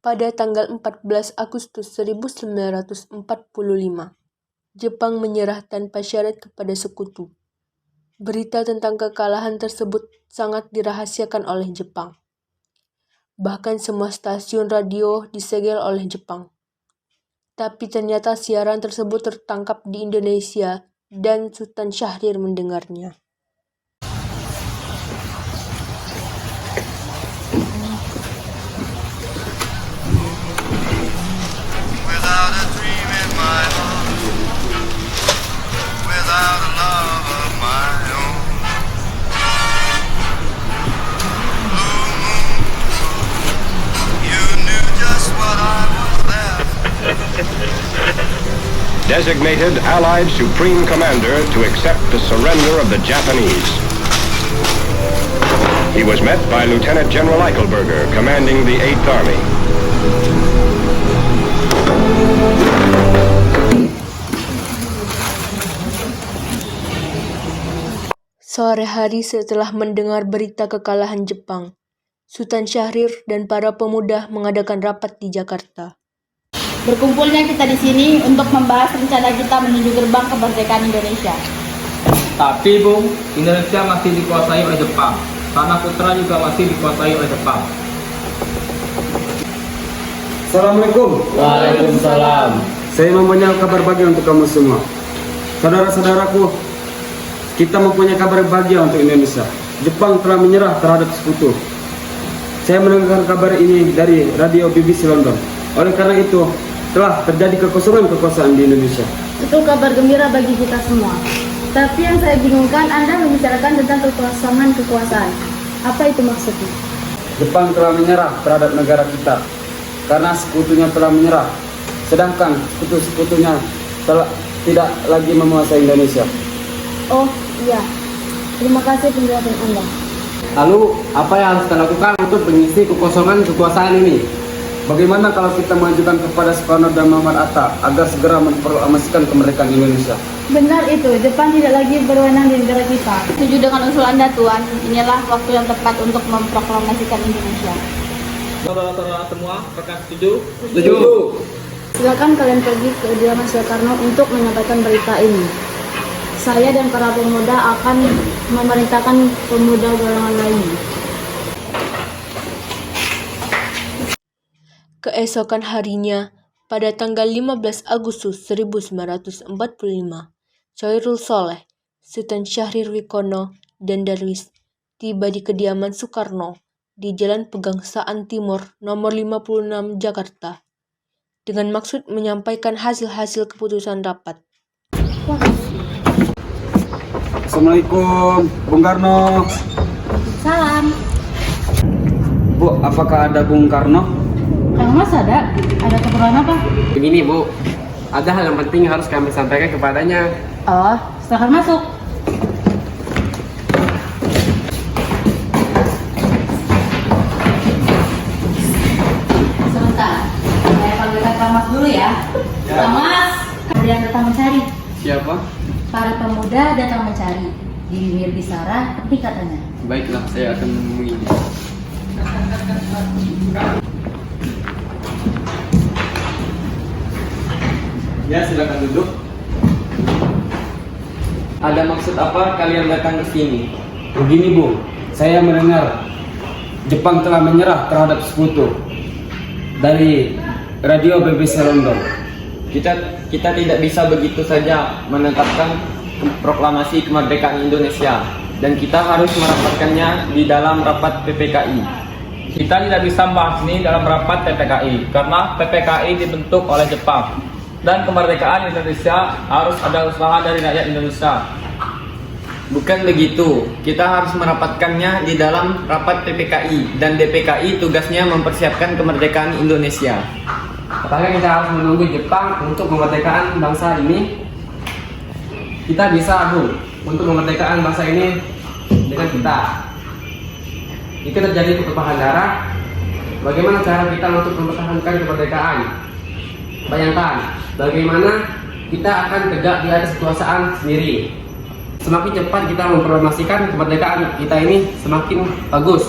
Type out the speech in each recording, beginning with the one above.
Pada tanggal 14 Agustus 1945, Jepang menyerah tanpa syarat kepada sekutu. Berita tentang kekalahan tersebut sangat dirahasiakan oleh Jepang. Bahkan semua stasiun radio disegel oleh Jepang. Tapi ternyata siaran tersebut tertangkap di Indonesia dan Sultan Syahrir mendengarnya. Designated Allied Supreme Commander to accept the surrender of the Japanese. He was met by Lieutenant General Eichelberger, commanding the 8th Army. Sore hari setelah mendengar berita kekalahan Jepang, Sultan Syahrir dan para pemuda mengadakan rapat di Jakarta. Berkumpulnya kita di sini untuk membahas rencana kita menuju gerbang kemerdekaan Indonesia. Tapi Bung, Indonesia masih dikuasai oleh Jepang. Tanah Putra juga masih dikuasai oleh Jepang. Assalamualaikum. Waalaikumsalam. Saya mempunyai kabar bahagia untuk kamu semua. Saudara-saudaraku, kita mempunyai kabar bahagia untuk Indonesia. Jepang telah menyerah terhadap sekutu. Saya mendengar kabar ini dari radio BBC London. Oleh karena itu, telah terjadi kekosongan kekuasaan di Indonesia. Itu kabar gembira bagi kita semua. Tapi yang saya bingungkan, Anda membicarakan tentang kekosongan kekuasaan. Apa itu maksudnya? Jepang telah menyerah terhadap negara kita karena sekutunya telah menyerah. Sedangkan sekutu-sekutunya tidak lagi menguasai Indonesia. Oh iya, terima kasih penjelasan Anda. Lalu, apa yang harus kita lakukan untuk mengisi kekosongan kekuasaan ini? Bagaimana kalau kita mengajukan kepada Soekarno dan Muhammad Hatta agar segera memproklamasikan kemerdekaan Indonesia? Benar itu, Jepang tidak lagi berwenang di negara kita. Setuju dengan usul Anda, Tuan. Inilah waktu yang tepat untuk memproklamasikan Indonesia. Saudara-saudara semua, apakah setuju? Setuju. Silakan kalian pergi ke kediaman Soekarno untuk menyampaikan berita ini. Saya dan para pemuda akan memerintahkan pemuda golongan lain. Keesokan harinya, pada tanggal 15 Agustus 1945, Chairul Soleh, Sultan Syahrir Wikono, dan Darwis tiba di kediaman Soekarno di Jalan Pegangsaan Timur nomor 56 Jakarta dengan maksud menyampaikan hasil-hasil keputusan rapat. Assalamualaikum, Bung Karno. Salam. Bu, apakah ada Bung Karno? Kang Mas ada keperluan apa? Begini Bu, ada hal yang penting harus kami sampaikan kepadanya. Oh, silakan masuk. Sebentar, saya panggilkan Kang Mas dulu ya. Kang Mas, ada yang datang mencari. Siapa? Para pemuda datang mencari. Di bibir Bisara, ketik katanya. Baiklah, saya akan menemui dia. Ya, silakan duduk. Ada maksud apa kalian datang ke sini? Begini Bu, saya mendengar Jepang telah menyerah terhadap sekutu dari radio BBC London. Kita tidak bisa begitu saja menetapkan proklamasi kemerdekaan Indonesia, dan kita harus merapatkannya di dalam rapat PPKI. Kita tidak bisa membahas ini dalam rapat PPKI karena PPKI dibentuk oleh Jepang. Dan kemerdekaan Indonesia harus ada usaha dari rakyat Indonesia. Bukan begitu, kita harus merapatkannya di dalam rapat PPKI, dan DPKI tugasnya mempersiapkan kemerdekaan Indonesia. Apakah kita harus menunggu Jepang untuk kemerdekaan bangsa ini? Kita bisa, Bu, untuk kemerdekaan bangsa ini dengan kita. Jika terjadi pertumpahan darah, bagaimana cara kita untuk mempertahankan kemerdekaan? Bayangkan, bagaimana kita akan tegak di atas kekuasaan sendiri. Semakin cepat kita memproklamasikan kemerdekaan kita ini, semakin bagus.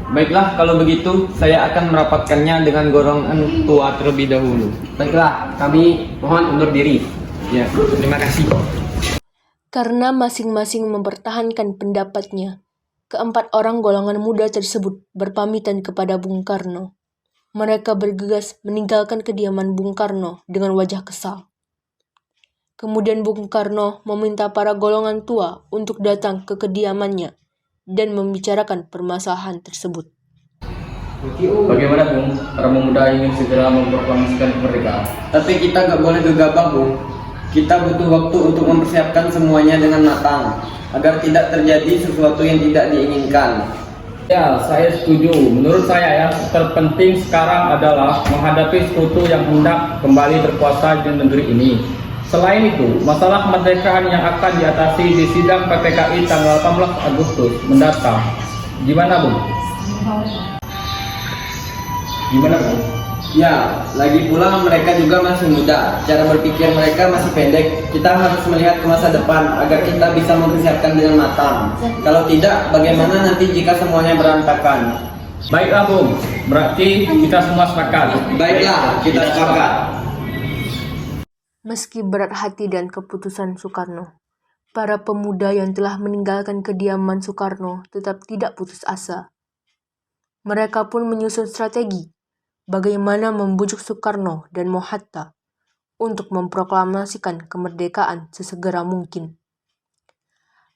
Baiklah, kalau begitu saya akan merapatkannya dengan golongan tua terlebih dahulu. Baiklah, kami mohon undur diri. Ya, terima kasih. Karena masing-masing mempertahankan pendapatnya, keempat orang golongan muda tersebut berpamitan kepada Bung Karno. Mereka bergegas meninggalkan kediaman Bung Karno dengan wajah kesal. Kemudian Bung Karno meminta para golongan tua untuk datang ke kediamannya dan membicarakan permasalahan tersebut. Bagaimana Bung? Para pemuda ingin segera memproklamasikan kemerdekaan. Tapi kita gak boleh gegabah, Bung. Kita butuh waktu untuk mempersiapkan semuanya dengan matang, agar tidak terjadi sesuatu yang tidak diinginkan. Ya, saya setuju. Menurut saya yang terpenting sekarang adalah menghadapi sekutu yang hendak kembali berkuasa di negeri ini. Selain itu, masalah kemerdekaan yang akan diatasi di sidang PPKI tanggal 18 Agustus mendatang. Gimana, Bung? Ya, lagi pula mereka juga masih muda. Cara berpikir mereka masih pendek. Kita harus melihat ke masa depan agar kita bisa mempersiapkan dengan matang. Kalau tidak, bagaimana nanti jika semuanya berantakan? Baiklah, Bung. Berarti kita semua sepakat. Baiklah, kita sepakat. Meski berat hati dan keputusan Soekarno, para pemuda yang telah meninggalkan kediaman Soekarno tetap tidak putus asa. Mereka pun menyusun strategi bagaimana membujuk Soekarno dan Mohatta untuk memproklamasikan kemerdekaan sesegera mungkin.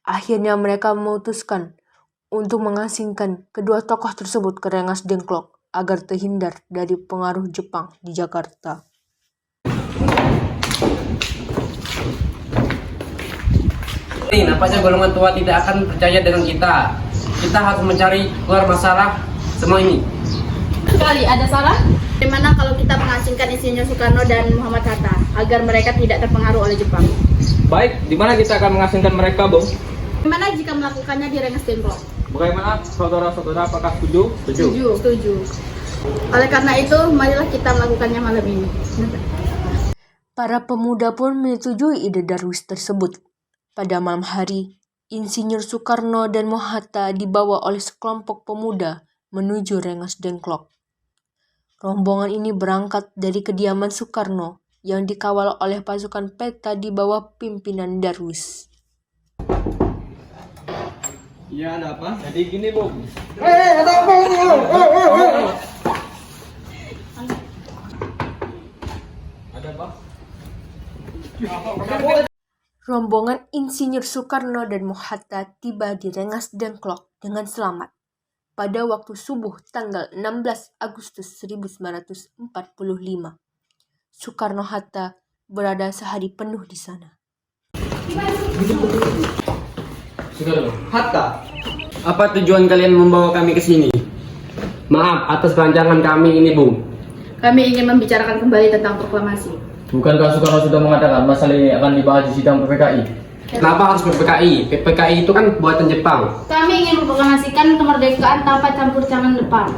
Akhirnya mereka memutuskan untuk mengasingkan kedua tokoh tersebut ke Rengas Dengklok agar terhindar dari pengaruh Jepang di Jakarta. Nampaknya golongan tua tidak akan percaya dengan kita. Kita harus mencari keluar masalah semua ini. Sekali ada salah? Bagaimana kalau kita mengasingkan Insinyur Soekarno dan Muhammad Hatta agar mereka tidak terpengaruh oleh Jepang? Baik, di mana kita akan mengasingkan mereka, Bung? Bagaimana jika melakukannya di Rengas Dengklok? Bagaimana saudara-saudara, apakah setuju? Setuju. Oleh karena itu, marilah kita melakukannya malam ini. Para pemuda pun menyetujui ide Darwis tersebut. Pada malam hari, Insinyur Soekarno dan Mohatta dibawa oleh sekelompok pemuda menuju Rengas Dengklok. Rombongan ini berangkat dari kediaman Soekarno yang dikawal oleh pasukan peta di bawah pimpinan Darwis. Ya, ada apa? Jadi gini, Bung. Ada apa? Rombongan Insinyur Soekarno dan Mohatta tiba di Rengas Dengklok dengan selamat pada waktu subuh tanggal 16 Agustus 1945. Soekarno-Hatta berada sehari penuh di sana. Hatta, apa tujuan kalian membawa kami ke sini? Maaf atas kerancangan kami ini, Bung. Kami ingin membicarakan kembali tentang proklamasi. Bukankah Soekarno sudah mengatakan masalah ini akan dibahas di sidang PPKI? Kenapa harus PPKI? PPKI itu kan buatan Jepang. Kami ingin memproklamasikan kemerdekaan tanpa campur tangan Jepang.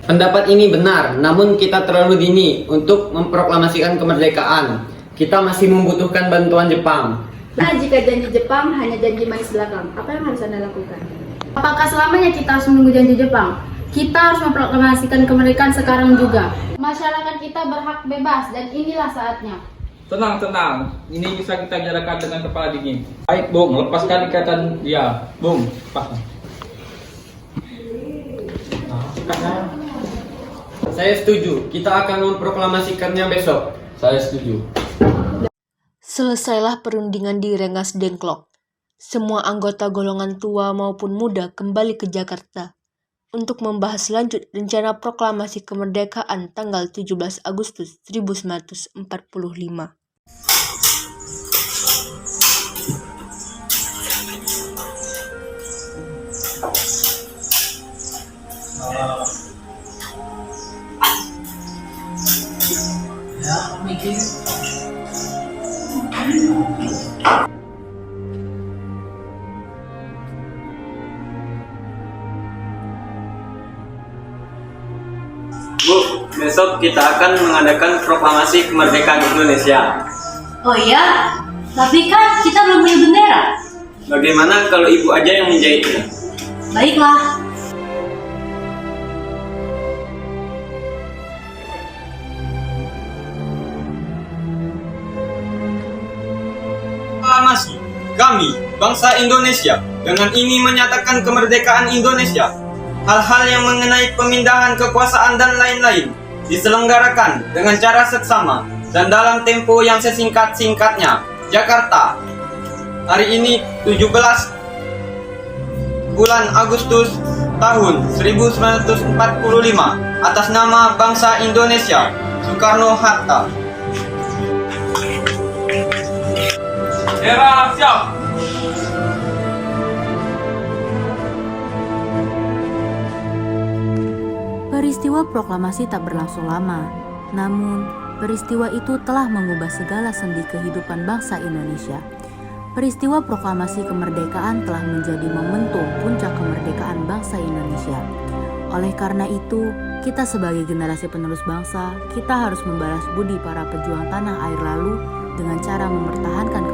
Pendapat ini benar, namun kita terlalu dini untuk memproklamasikan kemerdekaan. Kita masih membutuhkan bantuan Jepang. Nah, jika janji Jepang hanya janji manis belakang, apa yang harus Anda lakukan? Apakah selamanya kita harus menunggu janji Jepang? Kita harus memproklamasikan kemerdekaan sekarang juga. Masyarakat kita berhak bebas dan inilah saatnya. Tenang. Ini bisa kita bicarakan dengan kepala dingin. Baik, Bung. Lepaskan ikatan dia. Bung, lepaskan. Saya setuju, kita akan memproklamasikannya besok. Saya setuju. Selesailah perundingan di Rengas Dengklok. Semua anggota golongan tua maupun muda kembali ke Jakarta untuk membahas lanjut rencana proklamasi kemerdekaan tanggal 17 Agustus 1945. Bu, besok kita akan mengadakan proklamasi kemerdekaan Indonesia. Oh iya? Tapi kan kita belum punya bendera. Bagaimana kalau ibu aja yang menjahitnya? Baiklah. proklamasi, kami, bangsa Indonesia, dengan ini menyatakan kemerdekaan Indonesia. Hal-hal yang mengenai pemindahan kekuasaan dan lain-lain diselenggarakan dengan cara seksama dan dalam tempo yang sesingkat-singkatnya. Jakarta, hari ini 17 bulan Agustus tahun 1945, atas nama bangsa Indonesia, Soekarno-Hatta. Era siap. Peristiwa proklamasi tak berlangsung lama, namun peristiwa itu telah mengubah segala sendi kehidupan bangsa Indonesia. Peristiwa proklamasi kemerdekaan telah menjadi momentum puncak kemerdekaan bangsa Indonesia. Oleh karena itu, kita sebagai generasi penerus bangsa, kita harus membalas budi para pejuang tanah air lalu dengan cara mempertahankan